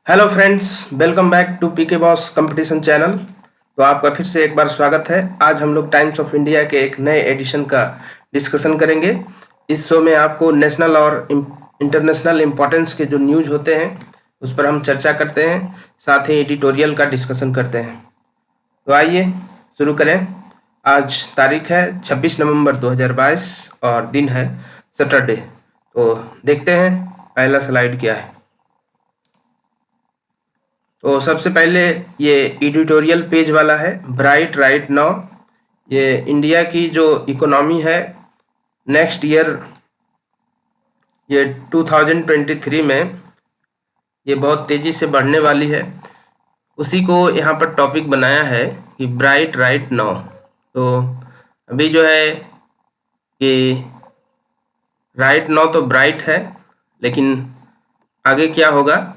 Hello friends, welcome back to PK boss competition channel. तो आपका फिर से एक बार स्वागत है। आज हम लोग टाइम्स ऑफ इंडिया के एक नए एडिशन का डिस्कशन करेंगे। इस शो में आपको नेशनल और इंटरनेशनल इम्पोर्टेंस के जो न्यूज़ होते हैं उस पर हम चर्चा करते हैं, साथ ही एडिटोरियल का डिस्कशन करते हैं। तो आइए शुरू करें। आज तारीख है 26 नवंबर 2022 और दिन है सैटरडे। तो देखते हैं पहला स्लाइड क्या है। तो सबसे पहले ये एडिटोरियल पेज वाला है, ब्राइट राइट नाउ। ये इंडिया की जो इकोनॉमी है नेक्स्ट ईयर, ये 2023 में ये बहुत तेज़ी से बढ़ने वाली है। उसी को यहाँ पर टॉपिक बनाया है कि ब्राइट राइट नाउ। तो अभी जो है कि राइट नाउ तो ब्राइट है, लेकिन आगे क्या होगा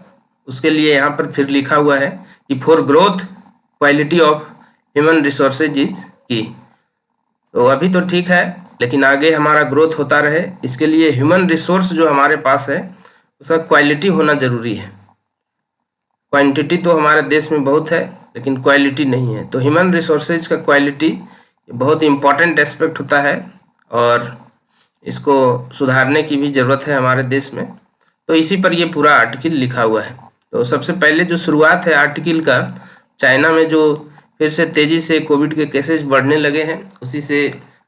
उसके लिए यहाँ पर फिर लिखा हुआ है कि for growth quality of human resources is की। तो अभी तो ठीक है, लेकिन आगे हमारा ग्रोथ होता रहे इसके लिए ह्यूमन रिसोर्स जो हमारे पास है उसका क्वालिटी होना ज़रूरी है। क्वांटिटी तो हमारे देश में बहुत है, लेकिन क्वालिटी नहीं है। तो ह्यूमन रिसोर्सेज का क्वालिटी बहुत इम्पॉर्टेंट एस्पेक्ट होता है और इसको सुधारने की भी ज़रूरत है हमारे देश में। तो इसी पर ये पूरा आर्टिकल लिखा हुआ है। तो सबसे पहले जो शुरुआत है आर्टिकल का, चाइना में जो फिर से तेज़ी से कोविड के केसेस बढ़ने लगे हैं उसी से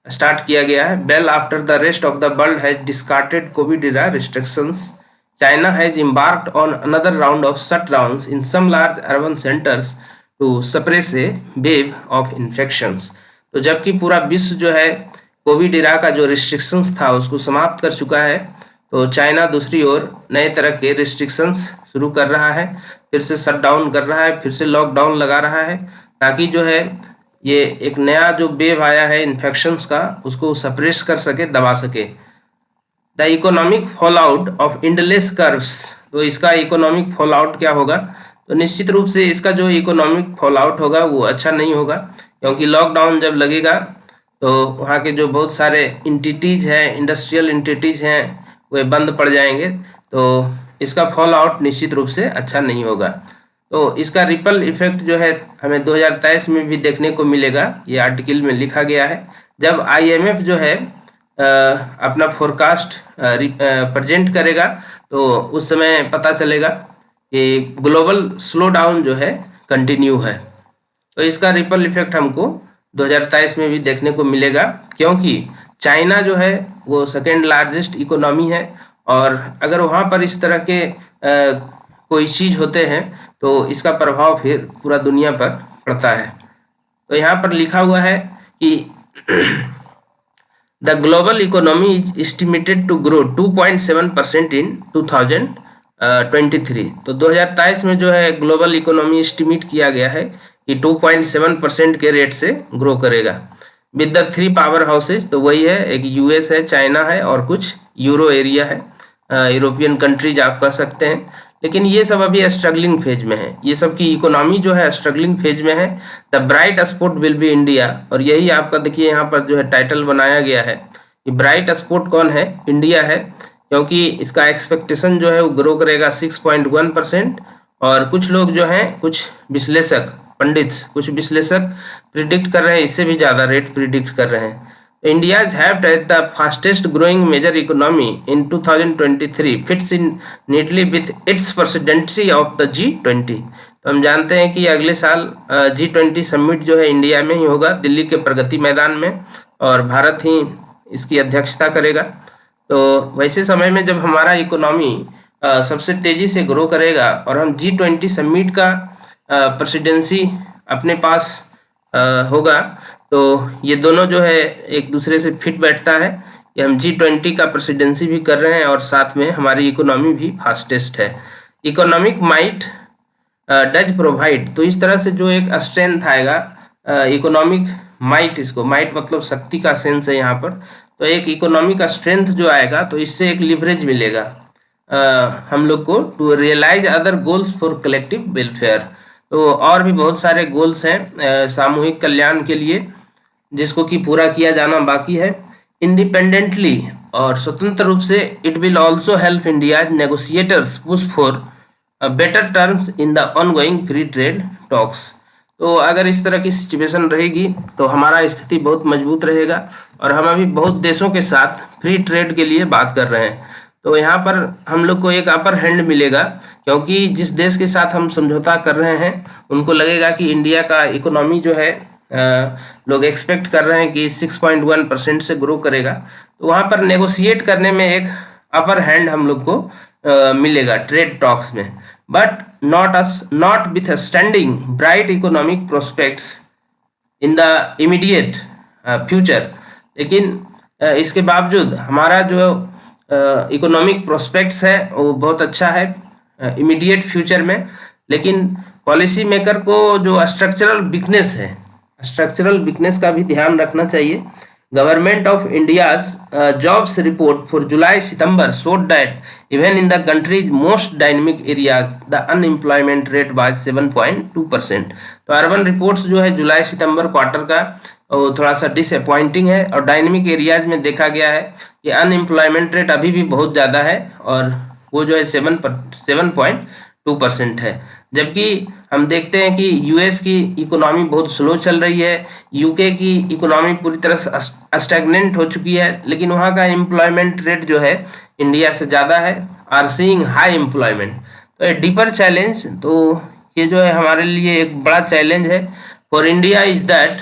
स्टार्ट किया गया है। Well after the rest of the world has discarded Covid era restrictions, China has embarked on another round of shutdowns in some large urban centers to suppress a wave of infections। तो जबकि पूरा विश्व जो है Covid इरा का जो restrictions था उसको समाप्त कर चुका है, तो चाइना दूसरी ओर नए तरह के रिस्ट्रिक्शंस शुरू कर रहा है, फिर से शट डाउन कर रहा है, फिर से लॉकडाउन लगा रहा है, ताकि जो है ये एक नया जो वेव आया है इन्फेक्शंस का उसको सप्रेस कर सके, दबा सके। The economic fall out of endless curves. तो इसका इकोनॉमिक फॉल आउट क्या होगा? तो निश्चित रूप से इसका जो इकोनॉमिक फॉल आउट होगा वो अच्छा नहीं होगा, क्योंकि लॉकडाउन जब लगेगा तो वहाँ के जो बहुत सारे इंटिटीज़ हैं, इंडस्ट्रियल इंटिटीज़ हैं, वे बंद पड़ जाएंगे। तो इसका फॉल आउट निश्चित रूप से अच्छा नहीं होगा। तो इसका रिपल इफेक्ट जो है हमें 2023 में भी देखने को मिलेगा, ये आर्टिकल में लिखा गया है। जब IMF जो है अपना फोरकास्ट प्रेजेंट करेगा तो उस समय पता चलेगा कि ग्लोबल स्लो डाउन जो है कंटिन्यू है। तो इसका रिपल इफेक्ट हमको 2023 में भी देखने को मिलेगा, क्योंकि चाइना जो है वो सेकेंड लार्जेस्ट इकोनॉमी है, और अगर वहाँ पर इस तरह के कोई चीज़ होते हैं तो इसका प्रभाव फिर पूरा दुनिया पर पड़ता है। तो यहाँ पर लिखा हुआ है कि The global economy is estimated to grow 2.7% in 2023। तो 2023 में जो है ग्लोबल इकोनॉमी एस्टिमेट किया गया है कि 2.7% के रेट से ग्रो करेगा। विद द 3 पावर हाउसेज, तो वही है, एक US है, चाइना है और कुछ यूरो एरिया है, यूरोपियन कंट्रीज आप कह सकते हैं। लेकिन ये सब अभी स्ट्रगलिंग फेज में है, ये सब की इकोनॉमी जो है स्ट्रगलिंग फेज में है। The bright spot will be India, और यही आपका देखिए यहाँ पर जो है टाइटल बनाया गया है कि ब्राइट स्पॉट कौन है? इंडिया है, क्योंकि इसका एक्सपेक्टेशन जो है वो ग्रो करेगा 6.1%। और कुछ लोग जो हैं, कुछ विश्लेषक पंडित्स, कुछ विश्लेषक प्रिडिक्ट कर रहे हैं इससे भी ज़्यादा रेट प्रिडिक्ट कर रहे हैं। India's helped as the fastest growing major economy in 2023 fits in neatly with its presidency of the G20। तो हम जानते हैं कि अगले साल G20 समिट जो है इंडिया में ही होगा, दिल्ली के प्रगति मैदान में, और भारत ही इसकी अध्यक्षता करेगा। तो वैसे समय में जब हमारा इकोनॉमी सबसे तेज़ी से ग्रो करेगा और हम G20 समिट का प्रेसिडेंसी अपने पास होगा, तो ये दोनों जो है एक दूसरे से फिट बैठता है। ये हम G20 का प्रेसिडेंसी भी कर रहे हैं और साथ में हमारी इकोनॉमी भी फास्टेस्ट है। इकोनॉमिक माइट डज प्रोवाइड, तो इस तरह से जो एक स्ट्रेंथ आएगा, इकोनॉमिक माइट, इसको माइट मतलब शक्ति का सेंस है यहाँ पर, तो एक इकोनॉमिक स्ट्रेंथ जो आएगा तो इससे एक लिवरेज मिलेगा हम लोग को to realise other goals for collective welfare. तो और भी बहुत सारे गोल्स हैं सामूहिक कल्याण के लिए, जिसको कि पूरा किया जाना बाकी है इंडिपेंडेंटली और स्वतंत्र रूप से। It will also help India negotiators push for better terms in the ongoing free trade talks. तो अगर इस तरह की सिचुएशन रहेगी तो हमारा स्थिति बहुत मजबूत रहेगा और हम अभी बहुत देशों के साथ फ्री ट्रेड के लिए बात कर रहे हैं। तो यहाँ पर हम लोग को एक अपर हैंड मिलेगा, क्योंकि जिस देश के साथ हम समझौता कर रहे हैं उनको लगेगा कि इंडिया का इकोनॉमी जो है लोग एक्सपेक्ट कर रहे हैं कि 6.1% से ग्रो करेगा। तो वहाँ पर नेगोशिएट करने में एक अपर हैंड हम लोग को मिलेगा ट्रेड टॉक्स में, but not with standing bright economic prospects in the immediate future. लेकिन इसके बावजूद हमारा जो इकोनॉमिक प्रोस्पेक्ट्स है वो बहुत अच्छा है इमीडिएट फ्यूचर में। लेकिन पॉलिसी मेकर को जो स्ट्रक्चरल वीकनेस का भी ध्यान रखना चाहिए। Government of India's jobs report for July September showed that even in the countries most dynamic areas the unemployment rate was 7.2%। तो अर्बन रिपोर्ट्स जो है जुलाई सितंबर क्वार्टर का वो थोड़ा सा डिसअपॉइंटिंग है और डायनेमिक एरियाज में देखा गया है कि अनएम्प्लॉयमेंट रेट अभी भी बहुत ज़्यादा है और वो जो है 7.2% है। जबकि हम देखते हैं कि यूएस की इकोनॉमी बहुत स्लो चल रही है, यूके की इकोनॉमी पूरी तरह से स्टैग्नेंट हो चुकी है, लेकिन वहाँ का एम्प्लॉयमेंट रेट जो है इंडिया से ज़्यादा है, आर सीइंग हाई एम्प्लॉयमेंट। तो ए डीपर चैलेंज, तो ये जो है हमारे लिए एक बड़ा चैलेंज है for India is that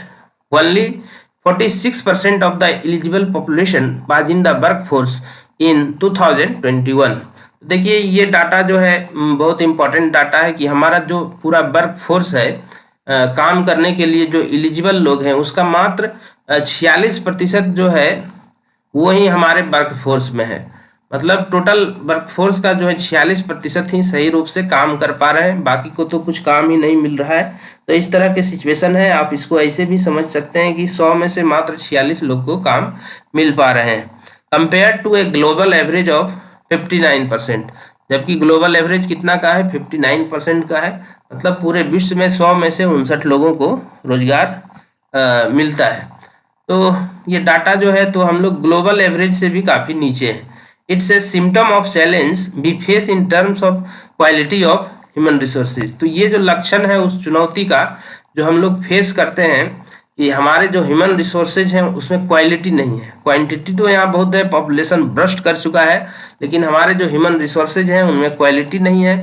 only 46% of the eligible population was in the workforce in 2021। देखिए ये डाटा जो है बहुत इम्पोर्टेंट डाटा है कि हमारा जो पूरा वर्क फोर्स है काम करने के लिए जो एलिजिबल लोग हैं उसका मात्र 46% जो है वो ही हमारे वर्क फोर्स में है। मतलब टोटल वर्कफोर्स का जो है 46% ही सही रूप से काम कर पा रहे हैं, बाकी को तो कुछ काम ही नहीं मिल रहा है। तो इस तरह की सिचुएशन है। आप इसको ऐसे भी समझ सकते हैं कि 100 में से मात्र 46 लोग को काम मिल पा रहे हैं, compare to a global average of 59%। जबकि ग्लोबल एवरेज कितना का है? 59% का है। मतलब पूरे विश्व में 100 में से 59 लोगों को रोजगार मिलता है। तो ये डाटा जो है तो हम लोग ग्लोबल एवरेज से भी काफ़ी नीचे हैं। It's a symptom of challenge we face in terms of quality of human resources. तो ये जो लक्षण है उस चुनौती का जो हम लोग फेस करते हैं कि हमारे जो ह्यूमन रिसोर्सेज हैं उसमें क्वालिटी नहीं है। क्वांटिटी तो यहाँ बहुत है, पॉपुलेशन ब्रस्ट कर चुका है, लेकिन हमारे जो ह्यूमन रिसोर्सेज हैं उनमें क्वालिटी नहीं है,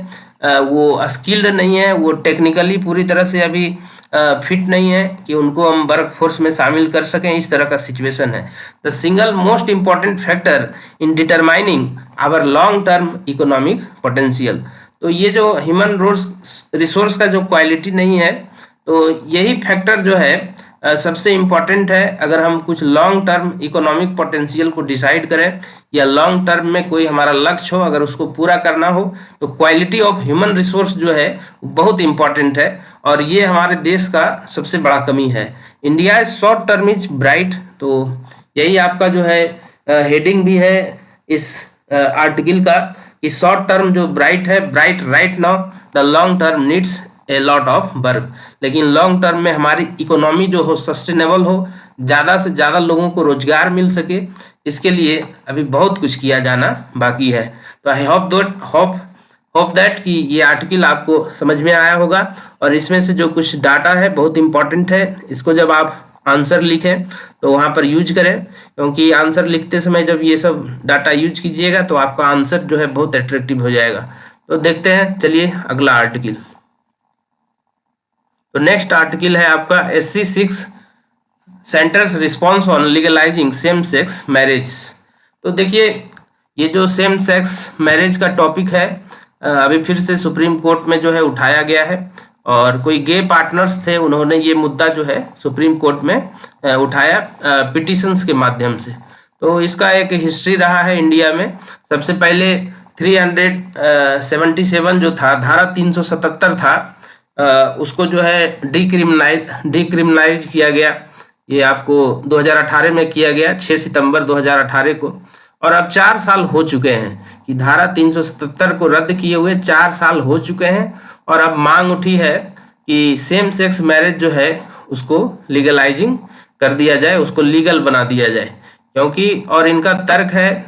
वो स्किल्ड नहीं है, वो टेक्निकली पूरी तरह से अभी फिट नहीं है कि उनको हम वर्क फोर्स में शामिल कर सकें। इस तरह का सिचुएशन है। The single most important factor in determining our long term economic potential. तो ये जो ह्यूमन रिसोर्स का जो क्वालिटी नहीं है, तो यही फैक्टर जो है सबसे इम्पॉर्टेंट है। अगर हम कुछ लॉन्ग टर्म इकोनॉमिक पोटेंशियल को डिसाइड करें या लॉन्ग टर्म में कोई हमारा लक्ष्य हो, अगर उसको पूरा करना हो, तो क्वालिटी ऑफ ह्यूमन रिसोर्स जो है बहुत इम्पॉर्टेंट है और ये हमारे देश का सबसे बड़ा कमी है। India short term is bright. तो यही आपका जो है हेडिंग भी है इस आर्टिकल का कि शॉर्ट टर्म जो ब्राइट है, bright right now, the long term needs a lot of work. लेकिन लॉन्ग टर्म में हमारी इकोनॉमी जो हो सस्टेनेबल हो, ज़्यादा से ज़्यादा लोगों को रोजगार मिल सके, इसके लिए अभी बहुत कुछ किया जाना बाकी है। तो आई होप दैट कि ये आर्टिकल आपको समझ में आया होगा और इसमें से जो कुछ डाटा है बहुत इंपॉर्टेंट है। इसको जब आप आंसर लिखें तो वहाँ पर यूज करें, क्योंकि आंसर लिखते समय जब ये सब डाटा यूज कीजिएगा तो आपका आंसर जो है बहुत अट्रैक्टिव हो जाएगा। तो देखते हैं, चलिए अगला आर्टिकल। तो नेक्स्ट आर्टिकल है आपका SC6 centres response on legalising same sex marriage. तो देखिए ये जो सेम सेक्स मैरिज का टॉपिक है अभी फिर से सुप्रीम कोर्ट में जो है उठाया गया है और कोई गे पार्टनर्स थे, उन्होंने ये मुद्दा जो है सुप्रीम कोर्ट में उठाया पिटिशंस के माध्यम से। तो इसका एक हिस्ट्री रहा है इंडिया में। सबसे पहले 377 जो था, धारा 377 था, उसको जो है डिक्रिमिनलाइज किया गया। ये आपको 2018 में किया गया, 6 सितंबर 2018 को। और अब 4 साल हो चुके हैं कि धारा 377 को रद्द किए हुए 4 साल हो चुके हैं और अब मांग उठी है कि सेम सेक्स मैरिज जो है उसको लीगलाइजिंग कर दिया जाए, उसको लीगल बना दिया जाए। क्योंकि और इनका तर्क है,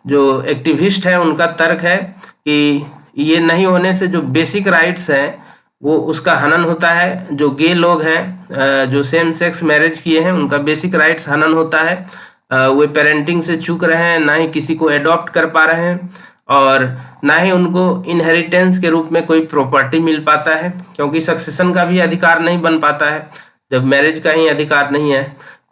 जो एक्टिविस्ट है उनका तर्क है कि ये नहीं होने से जो बेसिक राइट्स हैं वो उसका हनन होता है। जो गे लोग हैं, जो सेम सेक्स मैरिज किए हैं, उनका बेसिक राइट्स हनन होता है। वे पेरेंटिंग से चूक रहे हैं, ना ही किसी को एडॉप्ट कर पा रहे हैं, और ना ही उनको इनहेरिटेंस के रूप में कोई प्रॉपर्टी मिल पाता है, क्योंकि सक्सेशन का भी अधिकार नहीं बन पाता है जब मैरिज का ही अधिकार नहीं है।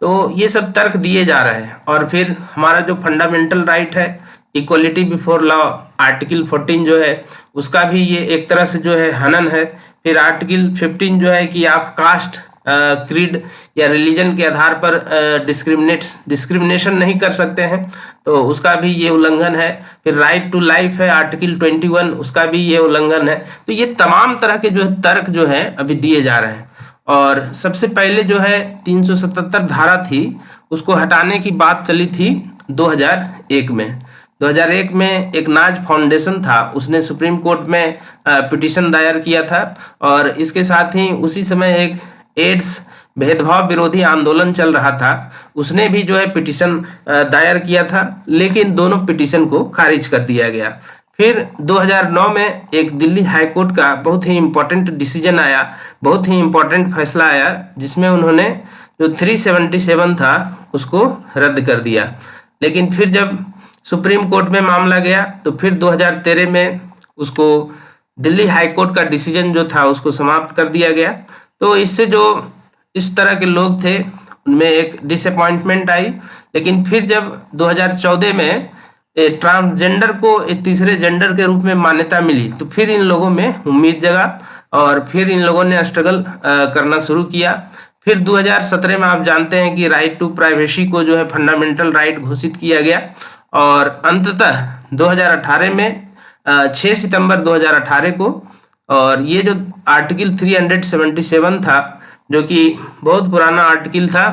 तो ये सब तर्क दिए जा रहे हैं। और फिर हमारा जो फंडामेंटल राइट है, इक्वलिटी बिफोर लॉ, आर्टिकल 14 जो है, उसका भी ये एक तरह से जो है हनन है। फिर आर्टिकल 15 जो है कि आप कास्ट, क्रीड या रिलीजन के आधार पर डिस्क्रिमिनेशन नहीं कर सकते हैं, तो उसका भी ये उल्लंघन है। फिर राइट टू लाइफ है आर्टिकल 21, उसका भी ये उल्लंघन है। तो ये तमाम तरह के जो तर्क जो है अभी दिए जा रहे हैं। और सबसे पहले जो है 377 धारा थी, उसको हटाने की बात चली थी 2001 में। 2001 में एक नाज फाउंडेशन था, उसने सुप्रीम कोर्ट में पिटीशन दायर किया था। और इसके साथ ही उसी समय एक एड्स भेदभाव विरोधी आंदोलन चल रहा था, उसने भी जो है पिटीशन दायर किया था, लेकिन दोनों पिटीशन को खारिज कर दिया गया। फिर 2009 में एक दिल्ली हाई कोर्ट का बहुत ही इम्पोर्टेंट डिसीजन आया, बहुत ही इम्पोर्टेंट फैसला आया, जिसमें उन्होंने जो 377 था उसको रद्द कर दिया। लेकिन फिर जब सुप्रीम कोर्ट में मामला गया तो फिर 2013 में उसको दिल्ली हाई कोर्ट का डिसीजन जो था उसको समाप्त कर दिया गया। तो इससे जो इस तरह के लोग थे उनमें एक डिसअपॉइंटमेंट आई। लेकिन फिर जब 2014 में ट्रांसजेंडर को एक तीसरे जेंडर के रूप में मान्यता मिली, तो फिर इन लोगों में उम्मीद जगा और फिर इन लोगों ने स्ट्रगल करना शुरू किया। फिर 2017 में आप जानते हैं कि राइट टू प्राइवेसी को जो है फंडामेंटल राइट घोषित किया गया। और अंततः 2018 में 6 सितंबर 2018 को, और ये जो आर्टिकल 377 था, जो कि बहुत पुराना आर्टिकल था,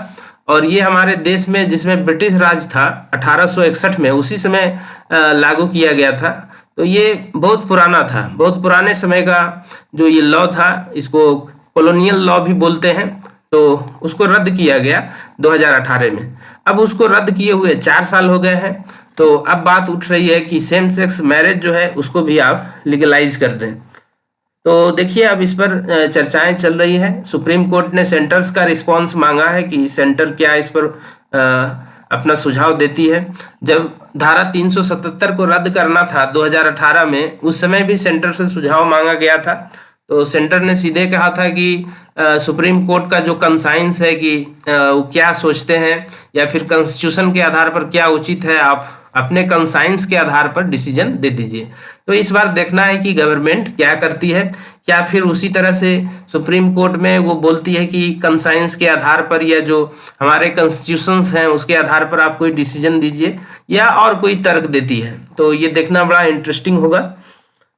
और ये हमारे देश में जिसमें ब्रिटिश राज था 1861 में, उसी समय लागू किया गया था। तो ये बहुत पुराना था, बहुत पुराने समय का जो ये लॉ था, इसको कॉलोनियल लॉ भी बोलते हैं। तो उसको रद्द किया गया 2018 में। अब उसको रद्द किए हुए 4 साल हो गए हैं। तो अब बात उठ रही है कि सेम सेक्स मैरिज जो है उसको भी आप लीगलाइज कर दें। तो देखिए, अब इस पर चर्चाएं चल रही है। सुप्रीम कोर्ट ने सेंटर्स का रिस्पांस मांगा है कि सेंटर क्या इस पर अपना सुझाव देती है। जब धारा 377 को रद्द करना था 2018 में, उस समय भी सेंटर से सुझाव मांगा गया था। तो सेंटर ने सीधे कहा था कि सुप्रीम कोर्ट का जो कंसाइंस है कि वो क्या सोचते हैं, या फिर कॉन्स्टिट्यूशन के आधार पर क्या उचित है, आप अपने कंसाइंस के आधार पर डिसीजन दे दीजिए। तो इस बार देखना है कि गवर्नमेंट क्या करती है। क्या फिर उसी तरह से सुप्रीम कोर्ट में वो बोलती है कि कंसाइंस के आधार पर, या जो हमारे कॉन्स्टिट्यूशंस हैं उसके आधार पर आप कोई डिसीजन दीजिए, या और कोई तर्क देती है। तो ये देखना बड़ा इंटरेस्टिंग होगा।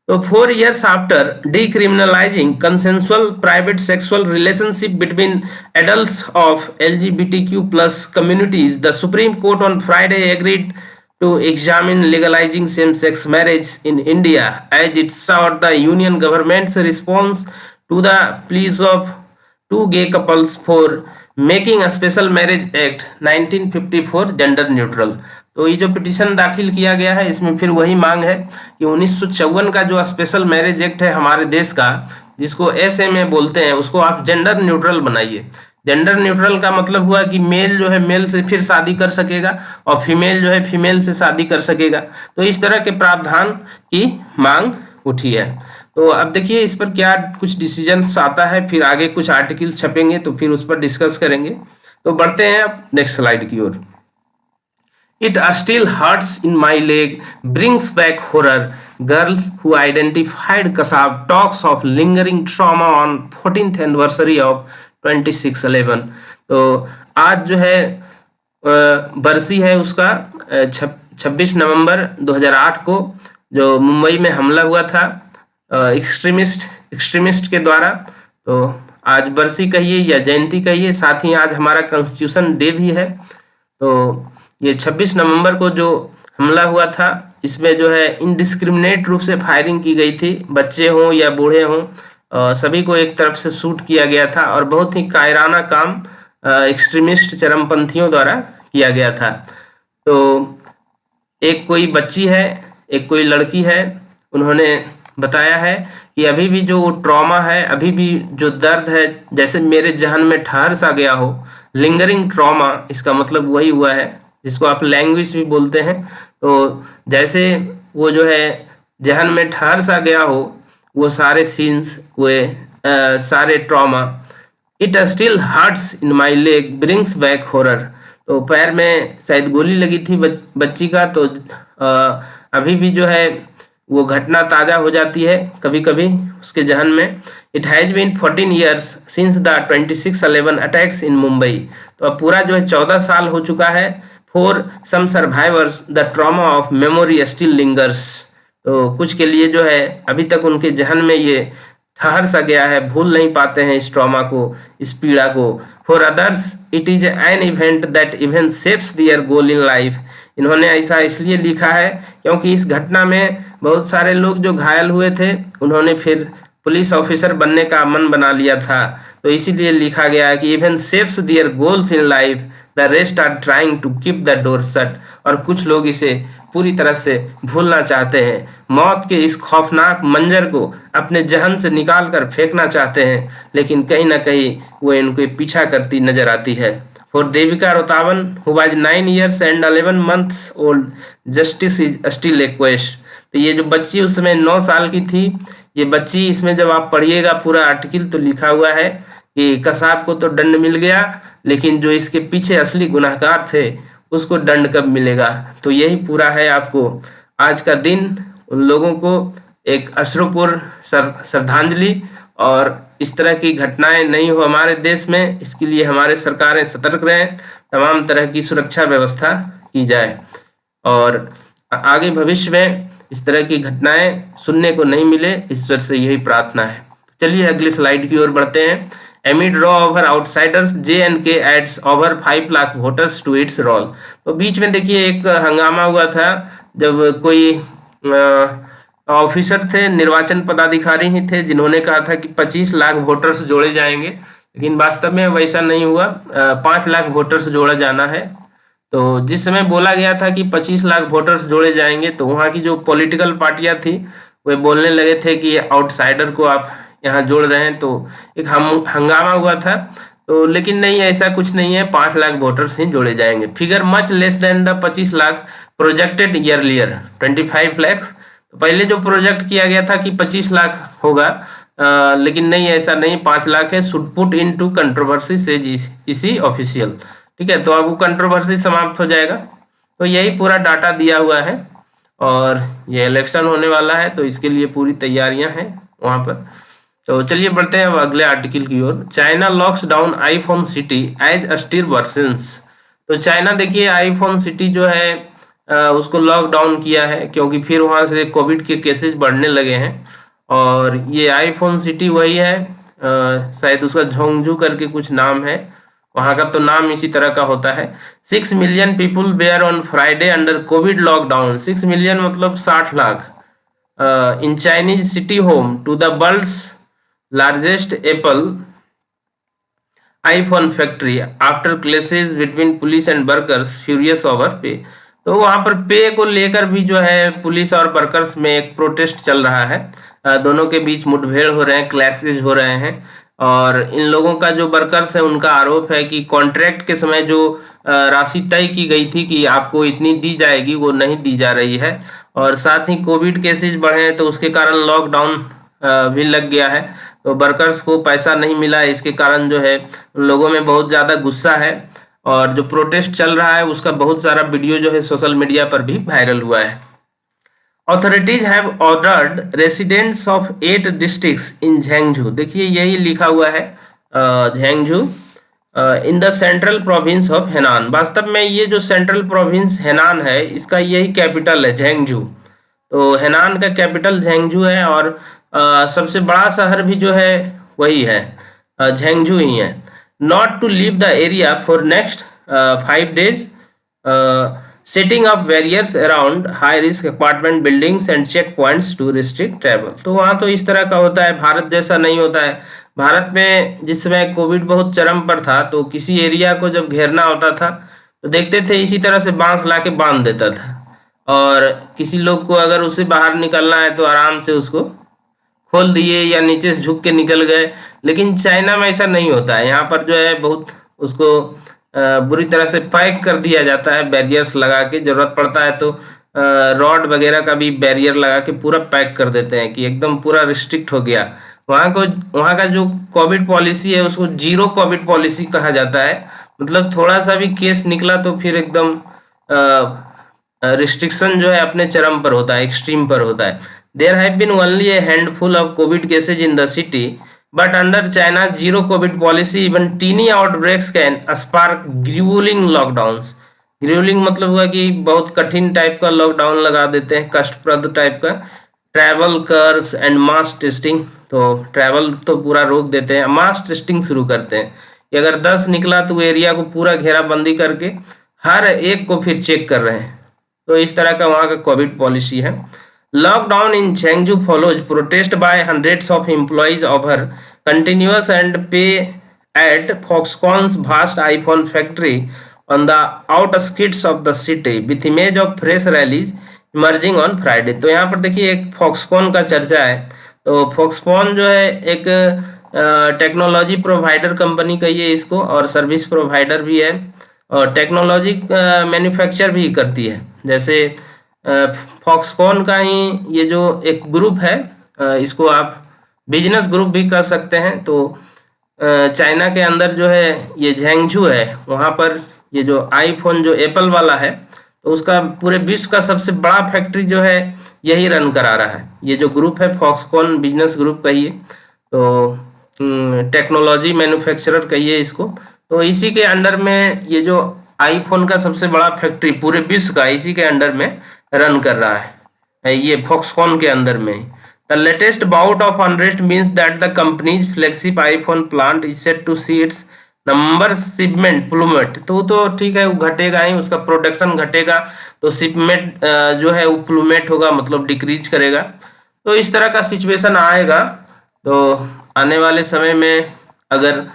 So 4 years after decriminalizing consensual private sexual relationship between adults of LGBTQ plus communities, the Supreme Court on Friday agreed to examine legalizing same-sex marriage in India, as it sought the union government's response to the pleas of 2 gay couples for making a special marriage act 1954 gender neutral। तो ये जो petition दाखिल किया गया है, इसमें फिर वही मांग है कि 1954 का जो स्पेशल मैरिज एक्ट है हमारे देश का, जिसको SMA बोलते हैं, उसको आप जेंडर न्यूट्रल बनाइए। जेंडर न्यूट्रल का मतलब हुआ कि मेल जो है मेल से फिर शादी कर सकेगा, और फीमेल जो है फीमेल से शादी कर सकेगा। तो इस तरह के प्रावधान की मांग उठी है। तो अब देखिए इस पर क्या कुछ डिसीजन आता है, फिर आगे कुछ आर्टिकल छपेंगे तो फिर उस पर डिस्कस करेंगे। तो बढ़ते हैं अब नेक्स्ट स्लाइड की ओर। It still hurts in my leg, brings back horror. Girls who identified Kasab talks of lingering trauma on 14th anniversary of 26/11। तो आज जो है बरसी है उसका 26 नवंबर 2008 को, जो मुंबई में हमला हुआ था एक्सट्रीमिस्ट के द्वारा। तो आज बरसी कहिए या जयंती कहिए, साथ ही आज हमारा कॉन्स्टिट्यूशन डे भी है। तो ये 26 नवंबर को जो हमला हुआ था, इसमें जो है इनडिस्क्रिमिनेट रूप से फायरिंग की गई थी, बच्चे हों या बूढ़े हों, सभी को एक तरफ से शूट किया गया था, और बहुत ही कायराना काम एक्सट्रीमिस्ट चरमपंथियों द्वारा किया गया था। तो एक कोई बच्ची है, एक कोई लड़की है, उन्होंने बताया है कि अभी भी जो ट्रॉमा है, अभी भी जो दर्द है, जैसे मेरे जहन में ठहर सा गया हो, लिंगरिंग ट्रॉमा, इसका मतलब वही हुआ है जिसको आप लैंग्वेज भी बोलते हैं। तो जैसे वो जो है जहन में ठहर सा गया हो, वो सारे सीन्स, वे सारे trauma, it still hurts in my leg brings back horror. तो पैर में शायद गोली लगी थी बच्ची का, तो अभी भी जो है वो घटना ताज़ा हो जाती है कभी कभी उसके जहन में। It has been 14 years since the 26/11 attacks in Mumbai. तो अब पूरा जो है 14 साल हो चुका है। For some survivors the trauma of memory still lingers. तो कुछ के लिए जो है अभी तक उनके जहन में ये ठहर सा गया है, भूल नहीं पाते हैं इस ट्रॉमा को, इस पीड़ा को। For others it is an event that even shapes there goal in life. इन्होंने ऐसा इसलिए लिखा है क्योंकि इस घटना में बहुत सारे लोग जो घायल हुए थे, उन्होंने फिर पुलिस ऑफिसर बनने का मन बना लिया था। तो इसीलिए लिखा गया है कि even shapes their goals in life, the rest are trying to keep the door shut. और कुछ लोग इसे पूरी तरह से भूलना चाहते हैं, मौत के इस खौफनाक मंजर को अपने जहन से निकाल कर फेंकना चाहते हैं, लेकिन कहीं ना कहीं वो इनको पीछा करती नजर आती है। For Devika Rotawan who was 9 years and 11 months old, justice is still a question. तो ये जो बच्ची उस समय 9 साल की थी, ये बच्ची, इसमें जब आप पढ़िएगा पूरा आर्टिकल तो लिखा हुआ है कि कसाब को तो दंड मिल गया, लेकिन जो इसके पीछे असली गुनहगार थे उसको दंड कब मिलेगा। तो यही पूरा है आपको आज का दिन, उन लोगों को एक अश्रुपूर्ण श्रद्धांजलि। और इस तरह की घटनाएं नहीं हो हमारे देश में, इसके लिए हमारे सरकारें सतर्क रहें, तमाम तरह की सुरक्षा व्यवस्था की जाए और आगे भविष्य में इस तरह की घटनाएं सुनने को नहीं मिले, ईश्वर से यही प्रार्थना है। चलिए अगली स्लाइड की ओर बढ़ते हैं। Amid row over outsiders, J&K adds over 5 lakh voters to its roll. तो बीच में देखिए एक हंगामा हुआ था जब कोई ऑफिसर थे, निर्वाचन पदाधिकारी ही थे, जिन्होंने कहा था कि 25 लाख वोटर्स जोड़े जाएंगे, लेकिन वास्तव में वैसा नहीं हुआ। 5 लाख वोटर्स जोड़ा जाना है। तो जिस समय बोला गया था कि 25 लाख वोटर्स जोड़े जाएंगे, तो वहाँ की जो पॉलिटिकल पार्टियां थी वे बोलने लगे थे कि आउटसाइडर को आप यहाँ जोड़ रहे हैं, तो एक हंगामा हुआ था। तो लेकिन नहीं, ऐसा कुछ नहीं है, 5 लाख वोटर्स ही जोड़े जाएंगे। Figure much less than the 25 lakh projected earlier 25 lakhs। तो पहले जो प्रोजेक्ट किया गया था कि 25 लाख होगा, लेकिन नहीं, ऐसा नहीं, 5 लाख है। Should put into controversy से इसी ऑफिशियल, ठीक है। तो अब वो कंट्रोवर्सी समाप्त हो जाएगा। तो यही पूरा डाटा दिया हुआ है और ये इलेक्शन होने वाला है, तो इसके लिए पूरी तैयारियां हैं वहाँ पर। तो चलिए बढ़ते हैं अब अगले आर्टिकल की ओर। China locks down iPhone city as austere versions. तो चाइना देखिए आईफोन सिटी जो है उसको लॉकडाउन किया है, क्योंकि फिर वहाँ से कोविड के केसेस बढ़ने लगे हैं। और ये आईफोन सिटी वही है, शायद उसका झोंगझू करके कुछ नाम है, वहाँ का तो नाम इसी तरह का होता है। 6 million people bear on Friday under Covid lockdown. 6 million मतलब 60 lakh in Chinese city home to the world's largest Apple iPhone factory after clashes between police and workers furious over pay. तो वहाँ पर पे को लेकर भी जो है पुलिस और वर्कर्स में एक प्रोटेस्ट चल रहा है, दोनों के बीच मुठभेड़ हो रहे हैं, क्लैशेज हो रहे हैं। और इन लोगों का जो वर्कर्स है उनका आरोप है कि कॉन्ट्रैक्ट के समय जो राशि तय की गई थी कि आपको इतनी दी जाएगी, वो नहीं दी जा रही है। और साथ ही कोविड केसेज बढ़े हैं, तो उसके कारण लॉकडाउन भी लग गया है, तो वर्कर्स को पैसा नहीं मिला है। इसके कारण जो है उन लोगों में बहुत ज़्यादा गुस्सा है और जो प्रोटेस्ट चल रहा है उसका बहुत सारा वीडियो जो है सोशल मीडिया पर भी वायरल हुआ है। Authorities have ordered residents of 8 districts in Zhengzhou. देखिए यही लिखा हुआ है, Zhengzhou in the central province of Henan. वास्तव में ये जो सेंट्रल प्रोविंस हेनान है, इसका यही कैपिटल है झेंगझू। तो हेनान का कैपिटल झेंगझू है और सबसे बड़ा शहर भी जो है वही है, झेंगझू ही है। Not to leave the area for next 5 days, setting up barriers around high risk apartment buildings and check points to restrict travel. तो वहाँ तो इस तरह का होता है, भारत जैसा नहीं होता है। भारत में जिस समय कोविड बहुत चरम पर था, तो किसी एरिया को जब घेरना होता था तो देखते थे इसी तरह से बांस ला के बांध देता था, और किसी लोग को अगर उससे बाहर निकलना है तो आराम से उसको खोल दिए या नीचे से झुक के निकल गए। लेकिन चाइना में ऐसा नहीं होता है, यहाँ पर जो है बहुत उसको बुरी तरह से पैक कर दिया जाता है, बैरियर्स लगा के। जरूरत पड़ता है तो रॉड वगैरह का भी बैरियर लगा के पूरा पैक कर देते हैं कि एकदम पूरा रिस्ट्रिक्ट हो गया। वहाँ का जो कोविड पॉलिसी है उसको जीरो कोविड पॉलिसी कहा जाता है। मतलब थोड़ा सा भी केस निकला तो फिर एकदम रिस्ट्रिक्शन जो है अपने चरम पर होता है, एक्सट्रीम पर होता है। There have been only a handful of covid cases in the city, but under China zero covid policy even tiny outbreaks can spark gruelling lockdowns. Gruelling मतलब हुआ कि बहुत कठिन टाइप का लॉकडाउन लगा देते हैं, कष्टप्रद टाइप का। Travel curves and mass testing, तो ट्रैवल तो पूरा रोक देते हैं, मास टेस्टिंग शुरू करते हैं कि अगर 10 निकला तो एरिया को पूरा घेराबंदी करके हर एक को फिर चेक कर रहे हैं। तो इस तरह का वहाँ का कोविड पॉलिसी है। Lockdown in Chengdu follows protest by hundreds of employees over continuous and pay at Foxconn's vast iPhone factory on the outskirts of the city with image of fresh rallies emerging on Friday। तो यहाँ पर देखिए एक Foxconn का चर्चा है। तो Foxconn जो है एक टेक्नोलॉजी प्रोवाइडर कंपनी कहिए इसको, और सर्विस प्रोवाइडर भी है, और टेक्नोलॉजी मैन्युफैक्चर भी करती है। जैसे फॉक्सकॉन का ही ये जो एक ग्रुप है, इसको आप बिजनेस ग्रुप भी कह सकते हैं। तो चाइना के अंदर जो है ये झेंगझू है, वहाँ पर ये जो आईफोन जो एप्पल वाला है, तो उसका पूरे विश्व का सबसे बड़ा फैक्ट्री जो है यही रन करा रहा है। ये जो ग्रुप है फॉक्सकॉन बिजनेस ग्रुप कहिए, तो टेक्नोलॉजी मैन्युफैक्चरर कहिए इसको। तो इसी के अंडर में ये जो आईफोन का सबसे बड़ा फैक्ट्री पूरे विश्व का इसी के अंडर में रन कर रहा है, ये फॉक्सकॉन के अंदर में। The latest bout of unrest means that the company's flagship iPhone plant is set to see its number shipment plummet. तो ठीक है, वो घटेगा ही, उसका प्रोडक्शन घटेगा तो शिपमेंट जो है वो प्लूमेट होगा, मतलब डिक्रीज करेगा। तो इस तरह का सिचुएशन आएगा। तो आने वाले समय में अगर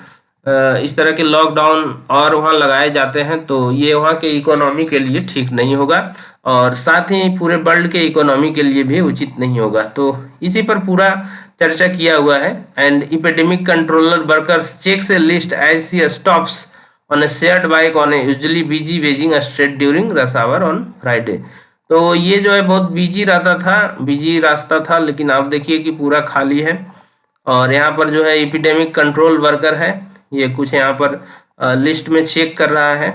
इस तरह के लॉकडाउन और वहाँ लगाए जाते हैं तो ये वहाँ के इकोनॉमी के लिए ठीक नहीं होगा, और साथ ही पूरे वर्ल्ड के इकोनॉमी के लिए भी उचित नहीं होगा। तो इसी पर पूरा चर्चा किया हुआ है। And epidemic controller workers checks a list as he stops on a shared bike on a usually busy Beijing street during rush hour on Friday. तो ये जो है बहुत बिजी रहता था, बिजी रास्ता था, लेकिन आप देखिए कि पूरा खाली है। और यहाँ पर जो है एपिडेमिक कंट्रोल वर्कर है, ये कुछ यहाँ पर लिस्ट में चेक कर रहा है।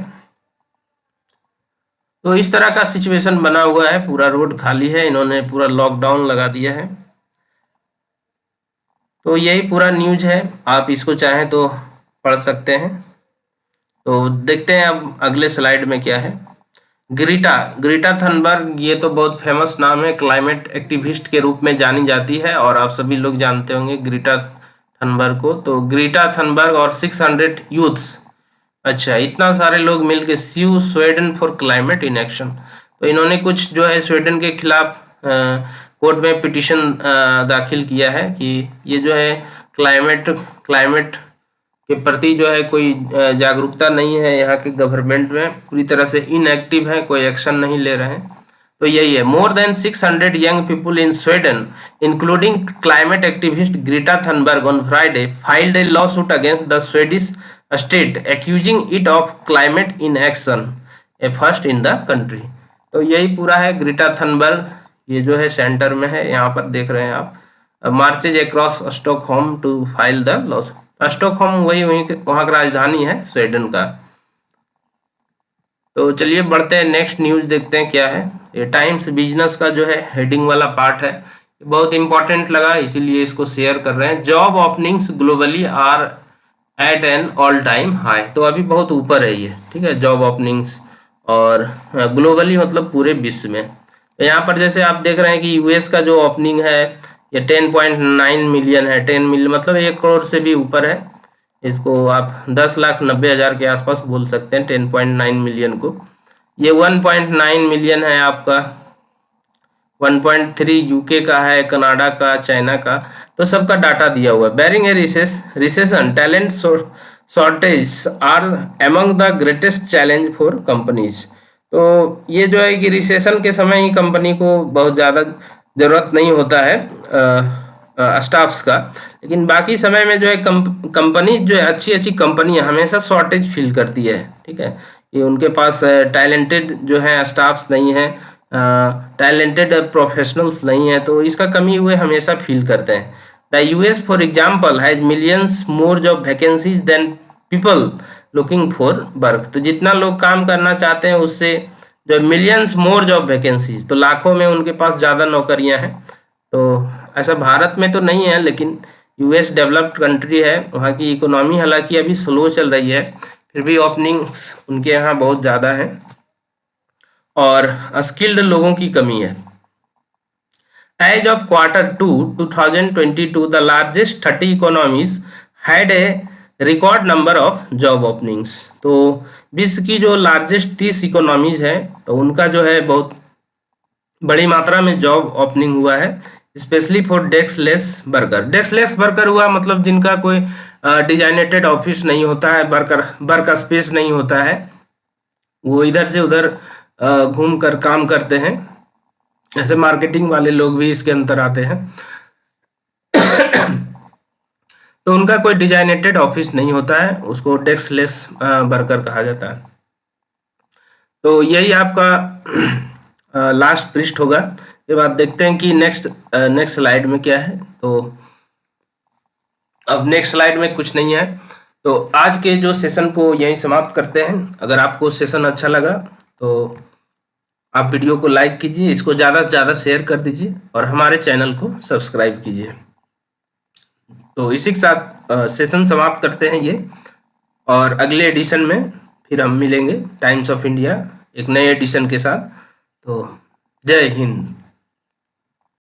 तो इस तरह का सिचुएशन बना हुआ है, पूरा रोड खाली है, इन्होंने पूरा लॉकडाउन लगा दिया है। तो यही पूरा न्यूज है, आप इसको चाहें तो पढ़ सकते हैं। तो देखते हैं अब अगले स्लाइड में क्या है। ग्रीटा थनबर्ग, ये तो बहुत फेमस नाम है, क्लाइमेट एक्टिविस्ट के रूप में जानी जाती है, और आप सभी लोग जानते होंगे ग्रीटा थनबर्ग को। तो ग्रीटा थनबर्ग और 600 यूथ्स, अच्छा इतना सारे लोग मिलके sue Sweden for climate in action. तो इन्होंने कुछ जो है स्वीडन के खिलाफ कोर्ट में पिटीशन दाखिल किया है कि ये जो है क्लाइमेट के प्रति जो है कोई जागरूकता नहीं है, यहाँ के गवर्नमेंट में पूरी तरह से इनएक्टिव है, कोई एक्शन नहीं ले रहे हैं। तो यही है, more than 600 young people in Sweden including climate activist Greta Thunberg on Friday filed a law suit against the Swedish state accusing it of climate in action, A first in the country. तो यही पूरा है। Greta Thunberg ये जो है centre में है, यहाँ पर देख रहे हैं आप, marches across Stockholm to file the law. Stockholm वहाँ का राजधानी है स्वीडन का। तो चलिए बढ़ते हैं, नेक्स्ट न्यूज देखते हैं क्या है। ये टाइम्स बिजनेस का जो है हेडिंग वाला पार्ट है, बहुत इंपॉर्टेंट लगा इसीलिए इसको शेयर कर रहे हैं। Job openings globally are at an all time high, तो अभी बहुत ऊपर है ये, ठीक है, जॉब ओपनिंग्स, और ग्लोबली मतलब पूरे विश्व में। तो यहाँ पर जैसे आप देख रहे हैं कि यूएस का जो ओपनिंग है ये 10.9 मिलियन है, 10 मिलियन मतलब 1 करोड़ से भी ऊपर है। इसको आप 10,90,000 के आसपास बोल सकते हैं 10.9 मिलियन को। ये 1.9 मिलियन है आपका, 1.3 यूके का है, कनाडा का, चाइना का, तो सबका डाटा दिया हुआ है। Barring a recession talent shortage are among the greatest challenge for companies. तो ये जो है कि रिसेशन के समय ही कंपनी को बहुत ज़्यादा ज़रूरत नहीं होता है स्टाफ्स का। लेकिन बाकी समय में जो है कंपनी जो है अच्छी कंपनियां हमेशा शॉर्टेज फील करती है, ठीक है। ये उनके पास टैलेंटेड जो है स्टाफ्स नहीं है, टैलेंटेड प्रोफेशनल्स नहीं है, तो इसका कमी हुए हमेशा फील करते हैं। The US for example has millions more job vacancies than people looking for work. तो जितना लोग काम करना चाहते हैं उससे जो मिलियंस मोर जॉब वैकेंसीज, तो लाखों में उनके पास ज़्यादा नौकरियां हैं। तो ऐसा भारत में तो नहीं है, लेकिन यूएस डेवलप्ड कंट्री है, वहाँ की इकोनॉमी हालांकि अभी स्लो चल रही है, फिर भी ओपनिंग्स उनके यहाँ बहुत ज़्यादा है और स्किल्ड लोगों की कमी है। As of Q2 2022, the largest 30 economies had a record number of job openings. तो विश्व की जो लार्जेस्ट 30 इकोनॉमीज है तो उनका जो है बहुत बड़ी मात्रा में जॉब ओपनिंग हुआ है, स्पेशली फॉर डेस्कलेस वर्कर। डेस्कलेस वर्कर हुआ मतलब जिनका कोई डिजाइनेटेड ऑफिस नहीं होता है, वर्क स्पेस नहीं होता है, वो इधर से उधर घूम कर काम करते हैं। ऐसे मार्केटिंग वाले लोग भी इसके अंदर आते हैं। तो उनका कोई डिजाइनेटेड ऑफिस नहीं होता है, उसको डेस्कलेस वर्कर कहा जाता है। तो यही आपका लास्ट पृष्ठ होगा। ये बात देखते हैं कि नेक्स्ट स्लाइड में क्या है। तो अब नेक्स्ट स्लाइड में कुछ नहीं है, तो आज के जो सेशन को यहीं समाप्त करते हैं। अगर आपको सेशन अच्छा लगा तो आप वीडियो को लाइक कीजिए, इसको ज़्यादा से ज़्यादा शेयर कर दीजिए और हमारे चैनल को सब्सक्राइब कीजिए। तो इसी के साथ सेशन समाप्त करते हैं ये, और अगले एडिशन में फिर हम मिलेंगे टाइम्स ऑफ इंडिया एक नए एडिशन के साथ। तो जय हिंद।